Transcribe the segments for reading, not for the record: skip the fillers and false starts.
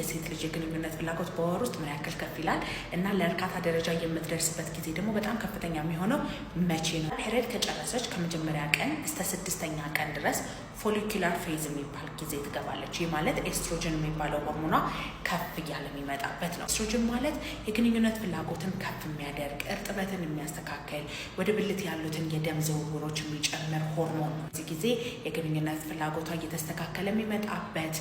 የሴት ልጅ የግንኙነት ፍላጎት በወር ውስጥ ምን ያክል ከፍ ይላል እና ለእርካታ ደረጃ የምትደርስበት ጊዜ ደግሞ በጣም ከፍተኛ የሚሆነው መቼ ነው? ፔሪየድ ከጨረሰች ከመጀመሪያ ቀን እስከ 6ኛ ቀን ድረስ ፎሊኩላር ፌዝ የሚባል ጊዜ ትገባለች። ይህ ማለት ኤስትሮጅን የሚባለው ሆርሞኗ ከፍ እያለ የሚመጣበት ነው። ኤስትሮጅን ማለት የግንኙነት ፍላጎትን ከፍ የሚያደርግ እርጥበትን የሚያስተካክል ወደ ብልት ያሉትን የደም ዝውውሮች የሚጨምር ሆርሞን ነው። እዚህ ጊዜ የግንኙነት ፍላጎቷ እየተስተካከለ የሚመጣበት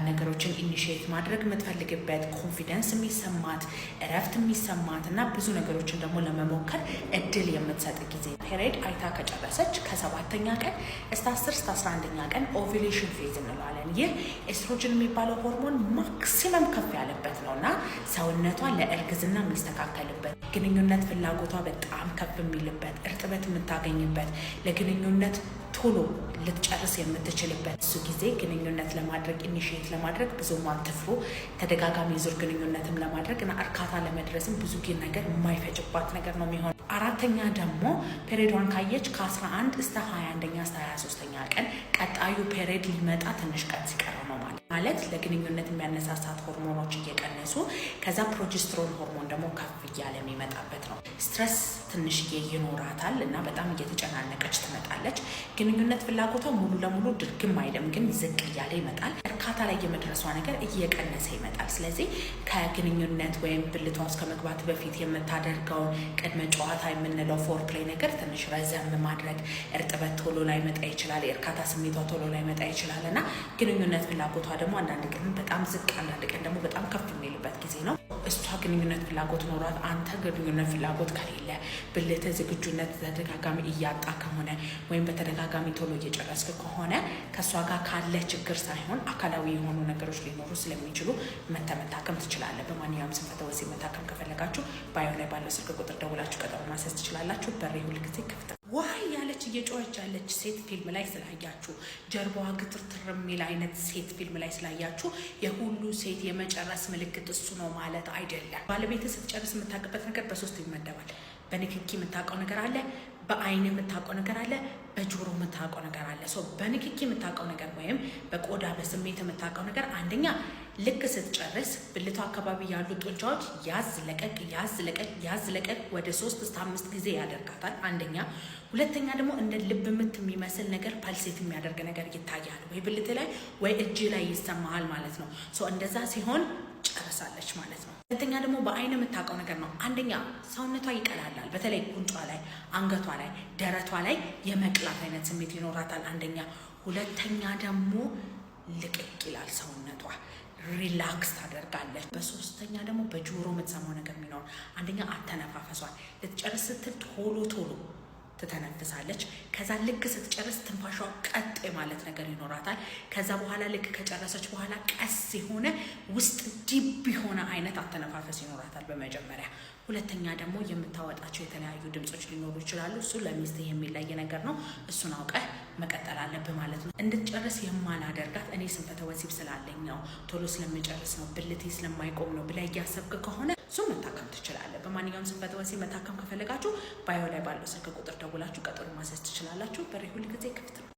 ነገሮችን ኢኒሺየት ማድረግ የምትፈልግበት ኮንፊደንስ የሚሰማት እረፍት የሚሰማት እና ብዙ ነገሮችን ደግሞ ለመሞከር እድል የምትሰጥ ጊዜ። ፔሪየድ አይታ ከጨረሰች ከ7ኛ ቀን እስከ 10 እስከ 11ኛ ቀን ኦቪሌሽን ፌዝ እንለዋለን። ይህ ኤስትሮጅን የሚባለው ሆርሞን ማክሲመም ከፍ ያለበት ነው እና ሰውነቷ ለእርግዝና የሚስተካከልበት ግንኙነት ፍላጎቷ በጣም ከፍ የሚልበት እርጥበት የምታገኝበት ለግንኙነት ቶሎ ልትጨርስ የምትችልበት እሱ ጊዜ ግንኙነት ለማድረግ ኢኒሺየት ለማድረግ ብዙም አትፍሩ። ተደጋጋሚ ዙር ግንኙነትም ለማድረግ እና እርካታ ለመድረስም ብዙ ነገር የማይፈጅባት ነገር ነው የሚሆነው። 4ኛ ደግሞ ፔሪየዷን ካየች ከ11 እስከ 21ኛ እስከ 23ኛ ቀን ቀጣዩ ፔሪየድ ሊመጣ ትንሽ ቀን ሲቀረው ነው ማለት ለግንኙነት የሚያነሳሳት ሆርሞኖች እየቀነሱ ከዛ ፕሮጀስትሮን ሆርሞን ደግሞ ከፍ እያለ የሚመጣበት ነው። ስትረስ ትንሽዬ ይኖራታል እና በጣም እየተጨናነቀች ትመጣለች። ግንኙነት ፍላጎቷ ሙሉ ለሙሉ ድርግም አይልም፣ ግን ዝቅ እያለ ይመጣል። እርካታ ላይ የመድረሷ ነገር እየቀነሰ ይመጣል። ስለዚህ ከግንኙነት ወይም ብልቷ ውስጥ ከመግባት በፊት የምታደርገውን ቅድመ ጨዋታ የምንለው ፎርፕሌይ ነገር ትንሽ ረዘም ማድረግ፣ እርጥበት ቶሎ ላይ መጣ ይችላል፣ የእርካታ ስሜቷ ቶሎ ላይ መጣ ይችላል እና ግንኙነት ፍላጎቷ ደግሞ አንዳንድ ቀን በጣም ዝቅ፣ አንዳንድ ቀን ደግሞ በጣም ከፍ የሚልበት ጊዜ ነው። እሷ ግንኙነት ፍላጎት ኖሯት አንተ ግንኙነት ፍላጎት ከሌለ ብልት ዝግጁነት ተደጋጋሚ እያጣ ከሆነ ወይም በተደጋጋሚ ቶሎ እየጨረስክ ከሆነ ከእሷ ጋር ካለ ችግር ሳይሆን አካላዊ የሆኑ ነገሮች ሊኖሩ ስለሚችሉ መታከም ትችላለህ። በማንኛውም ስንፈተ ወሲብ መታከም ከፈለጋችሁ ባዮ ላይ ባለው ስልክ ቁጥር ደውላችሁ ቀጠሮ ማስያዝ ትችላላችሁ። በሬ ሁልጊዜ ክፍት። ዋይ ያለች እየጮኸች ያለች ሴት ፊልም ላይ ስላያችሁ፣ ጀርባዋ ግትርትር የሚል አይነት ሴት ፊልም ላይ ስላያችሁ የሁሉ ሴት የመጨረስ ምልክት እሱ ነው ማለት አይደለም። ባለቤት ስትጨርስ የምታውቅበት ነገር በ3 ይመደባል። በንክኪ የምታውቀው ነገር አለ፣ በአይን የምታውቀው ነገር አለ፣ በጆሮ የምታውቀው ነገር አለ። በንክኪ የምታውቀው ነገር ወይም በቆዳ በስሜት የምታውቀው ነገር አንደኛ ልክ ስትጨርስ ብልቷ አካባቢ ያሉ ጡንቻዎች ያዝ ለቀቅ ያዝ ለቀቅ ያዝ ለቀቅ ወደ 3 እስከ 5 ጊዜ ያደርጋታል አንደኛ። ሁለተኛ ደግሞ እንደ ልብ ምት የሚመስል ነገር ፓልሴት የሚያደርግ ነገር ይታያል፣ ወይ ብልት ላይ ወይ እጅ ላይ ይሰማሃል ማለት ነው። እንደዛ ሲሆን ጨርሳለች ማለት ነው። ሁለተኛ ደግሞ በአይን የምታውቀው ነገር ነው። አንደኛ ሰውነቷ ይቀላላል፣ በተለይ ጉንጯ ላይ፣ አንገቷ ላይ፣ ደረቷ ላይ የመቅላት አይነት ስሜት ይኖራታል አንደኛ። ሁለተኛ ደግሞ ልቅቅ ይላል ሰውነቷ፣ ሪላክስ ታደርጋለች። በሶስተኛ ደግሞ በጆሮ የምትሰማው ነገር የሚኖር አንደኛ አተነፋፈሷን ልትጨርስ ስትል ቶሎ ትተነፍሳለች። ከዛ ልክ ስትጨርስ ትንፋሿ ቀጥ ማለት ነገር ይኖራታል። ከዛ በኋላ ልክ ከጨረሰች በኋላ ቀስ የሆነ ውስጥ ዲብ የሆነ አይነት አተነፋፈስ ይኖራታል በመጀመሪያ። ሁለተኛ ደግሞ የምታወጣቸው የተለያዩ ድምጾች ሊኖሩ ይችላሉ። እሱ ለሚስትህ የሚለይ ነገር ነው። እሱን አውቀህ መቀጠል አለብህ ማለት ነው። እንድትጨርስ የማላደርጋት እኔ ስንፈተ ወሲብ ስላለኝ ነው፣ ቶሎ ስለምጨርስ ነው፣ ብልቴ ስለማይቆም ነው ብለህ እያሰብክ ከሆነ እሱ መታከም ትችላለህ። በማንኛውም ስንፈተ ወሲብ መታከም ከፈለጋችሁ ባዮ ላይ ባለው ስልክ ቁጥር ደውላችሁ ቀጠሮ ማስያዝ ትችላላችሁ። በሬ ሁልጊዜ ክፍት ነው።